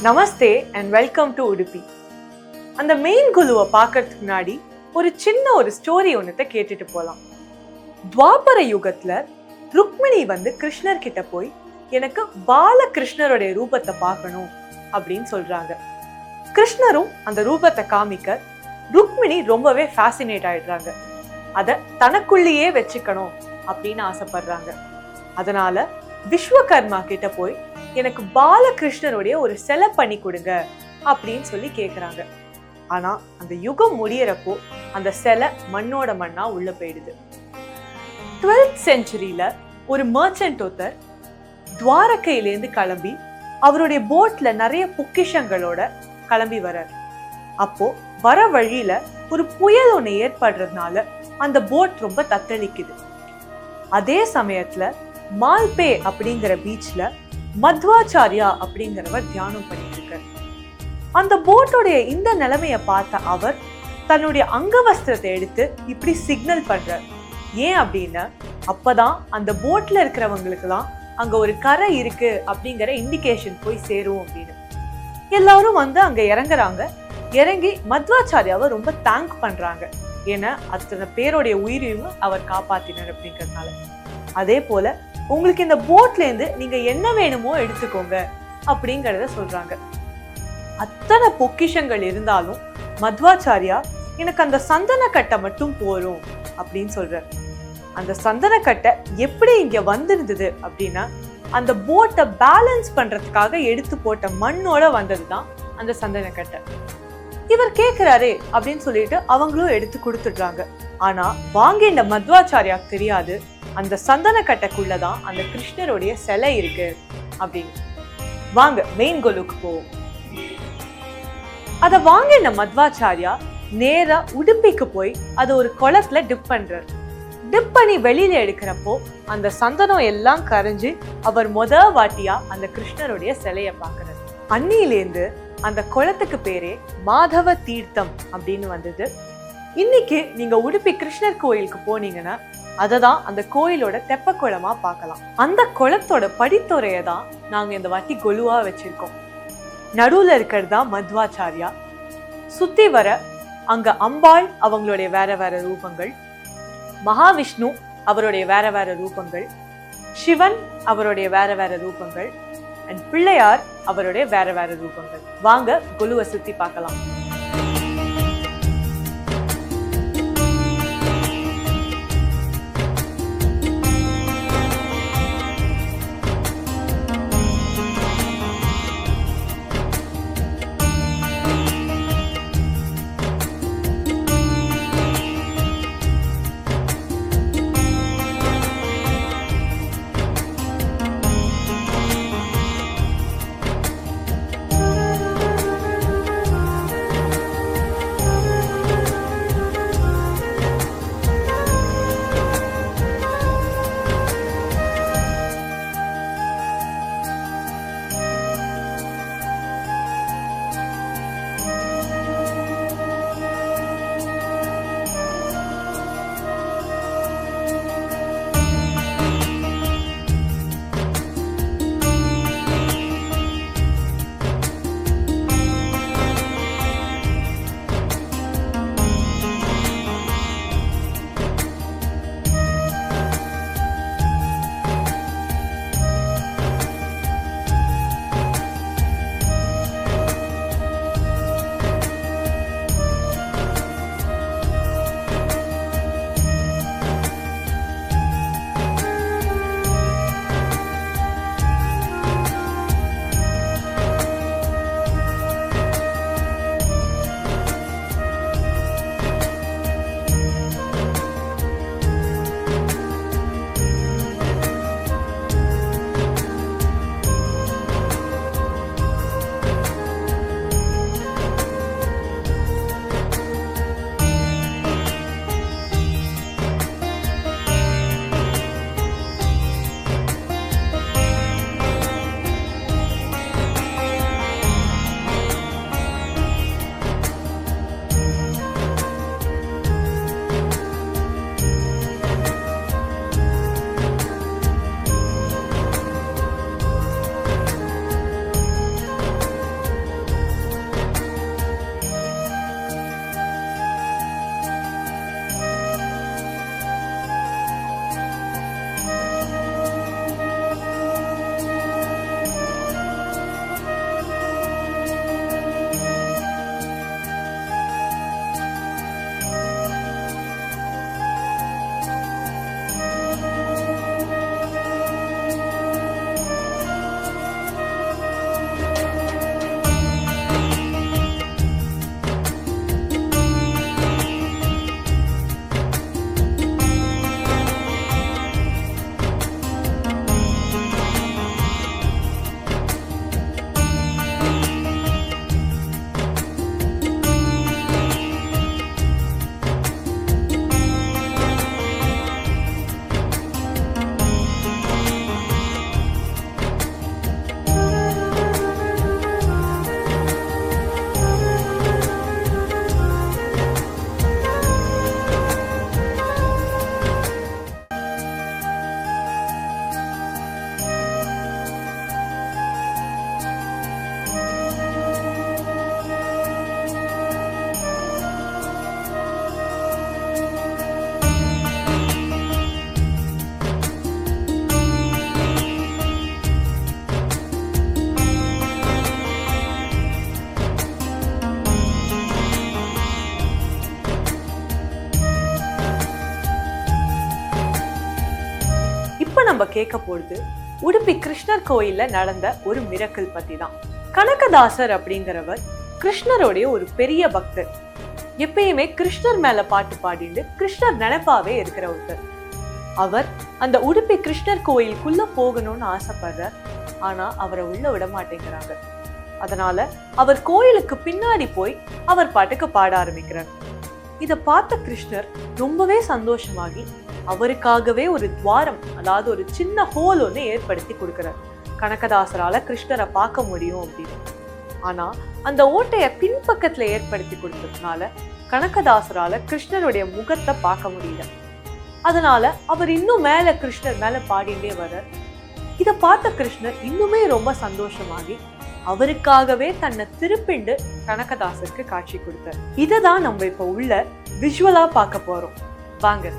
Namaste and welcome to Udupi. அந்த main குழுவை பார்க்கறதுக்கு முன்னாடி ஒரு ஸ்டோரி ஒன்றத்தை கேட்டுட்டு போகலாம். துவாபர யுகத்துல ருக்மிணி கிருஷ்ணர் கிட்ட போய் எனக்கு பாலகிருஷ்ணருடைய ரூபத்தை பார்க்கணும் அப்படின்னு சொல்றாங்க. கிருஷ்ணரும் அந்த ரூபத்தை காமிக்க ருக்மிணி ரொம்பவே ஃபேசினேட் ஆயிடுறாங்க. அதை தனக்குள்ளேயே வச்சுக்கணும் அப்படின்னு ஆசைப்படுறாங்க. அதனால விஸ்வகர்மா கிட்ட போய் எனக்கு பாலகிருஷ்ணருடைய ஒரு சிலை பண்ணி கொடுங்க அப்படின்னு சொல்லி கேக்குறாங்க. ஆனா அந்த யுகம் முடியறப்போ அந்த சிலை மண்ணோட மண்ணா உள்ள போயிடுது. 12th செஞ்சுரியில ஒரு மர்ச்சன்ட் ஒருத்தர் துவாரகையிலேருந்து கிளம்பி அவருடைய போட்ல நிறைய பொக்கிஷங்களோட கிளம்பி வர்றார். அப்போ வர வழியில ஒரு புயல் ஒண்ணு ஏற்படுறதுனால அந்த போட் ரொம்ப தத்தளிக்குது. அதே சமயத்துல மால்பே அப்படிங்கிற பீச்ல மத்வாச்சாரியா அப்படிங்கிறவர் தியானம் பண்ணிட்டு இருக்கார். அந்த போட்டோடைய இந்த நிலைமைய பார்த்த அவர் தன்னுடைய அங்கவஸ்திரத்தை எடுத்து இப்படி சிக்னல் பண்றார். ஏன் அப்படின்னா அப்பதான் அந்த போட்ல இருக்கிறவங்களுக்கு எல்லாம் அங்க ஒரு கரை இருக்கு அப்படிங்கிற இண்டிகேஷன் போய் சேரும் அப்படின்னு. எல்லாரும் அங்க இறங்குறாங்க. இறங்கி மத்வாச்சாரியாவை ரொம்ப தேங்க் பண்றாங்க. ஏன்னா அத்தனை பேருடைய உயிரையும் அவர் காப்பாத்தினார் அப்படிங்கிறதுனால. அதே போல உங்களுக்கு இந்த போட்ல இருந்து நீங்க என்ன வேணுமோ எடுத்துக்கோங்க அப்படிங்கறத சொல்றாங்க. அத்தனை பொக்கிஷங்கள் இருந்தாலும் மத்வாச்சாரியா எனக்கு அந்த சந்தன கட்டை மட்டும் போரும் அப்படின்னு சொல்றார். அந்த சந்தன கட்டை எப்படி இங்க வந்திருந்தது அப்படின்னா அந்த போட்டை பேலன்ஸ் பண்றதுக்காக எடுத்து போட்ட மண்ணோட வந்ததுதான் அந்த சந்தன கட்டை. இவர் கேக்குறாரு அப்படின்னு சொல்லிட்டு அவங்களும் எடுத்து கொடுத்துடுறாங்க. ஆனா வாங்கின மத்வாச்சாரியாக்கு தெரியாது அந்த சந்தன கட்டைக்குள்ளதான் அந்த கிருஷ்ணருடைய சிலை இருக்கு அப்படின்னு. வாங்க மெயின் கோலுக்கு போவோம். அத வாங்கின மத்வாச்சாரியா நேரா உடுப்பிக்கு போய் அது ஒரு குளத்துல டிப் பண்றார். டிப் பண்ணி வெளியில எடுக்கிறப்போ அந்த சந்தனம் எல்லாம் கரைஞ்சு அவர் வாட்டியா அந்த கிருஷ்ணருடைய சிலைய பாக்குறாரு. அன்னியிலேருந்து அந்த குளத்துக்கு பேரே மாதவ தீர்த்தம் அப்படின்னு வந்தது. இன்னைக்கு நீங்க உடுப்பி கிருஷ்ணர் கோயிலுக்கு போனீங்கன்னா அததான் அந்த கோயிலோட தெப்ப குளமா பார்க்கலாம். அந்த குளத்தோட படித்துறையை தான் நாங்க இந்த வாட்டி கொலுவா வச்சிருக்கோம். நடுவுல இருக்கிறது தான் மத்வாச்சாரியா. சுத்தி வர அங்க அம்பாள் அவங்களுடைய வேற வேற ரூபங்கள், மகாவிஷ்ணு அவருடைய வேற வேற ரூபங்கள், சிவன் அவருடைய வேற வேற ரூபங்கள், அண்ட் பிள்ளையார் அவருடைய வேற வேற ரூபங்கள். வாங்க கொலுவை சுத்தி பார்க்கலாம். நம்ம கேட்க போறது உடுப்பி கிருஷ்ணர் கோயில்ல நடந்த ஒரு மிரக்கல் பத்தி தான். கனகதாசர் அப்படிங்கிறவர் கிருஷ்ணருடைய ஒரு பெரிய பக்தர். எப்பயுமே கிருஷ்ணர் மேல பாட்டு பாடிட்டு கிருஷ்ணர் நினைப்பாவே இருக்கிற ஒருத்தர். அவர் அந்த உடுப்பி கிருஷ்ணர் கோயிலுக்குள்ள போகணும்னு ஆசைப்படுறார். ஆனா அவரை உள்ள விட மாட்டேங்கிறாங்க. அதனால அவர் கோயிலுக்கு பின்னாடி போய் அவர் பாட்டுக்கு பாட ஆரம்பிக்கிறார். இத பார்த்த கிருஷ்ணர் ரொம்பவே சந்தோஷமாகி அவருக்காகவே ஒரு துவாரம், அதாவது ஒரு சின்ன ஹோல் ஒன்று ஏற்படுத்தி கொடுக்கிறார். கனகதாசரால கிருஷ்ணரை பார்க்க முடியும் அப்படின்னு. ஆனா அந்த ஓட்டைய பின்பக்கத்துல ஏற்படுத்தி கொடுத்ததுனால கனகதாசரால கிருஷ்ணருடைய முகத்தை பார்க்க முடியல. அதனால அவர் இன்னும் மேல கிருஷ்ணர் மேல பாடிட்டே வர்றார். இத பார்த்த கிருஷ்ணர் இன்னுமே ரொம்ப சந்தோஷமாகி அவருக்காகவே தன்னை திருப்பிண்டு கனகதாசருக்கு காட்சி கொடுத்தார். இததான் நம்ம இப்ப உள்ள விஷுவலா பார்க்க போறோம். வாங்க.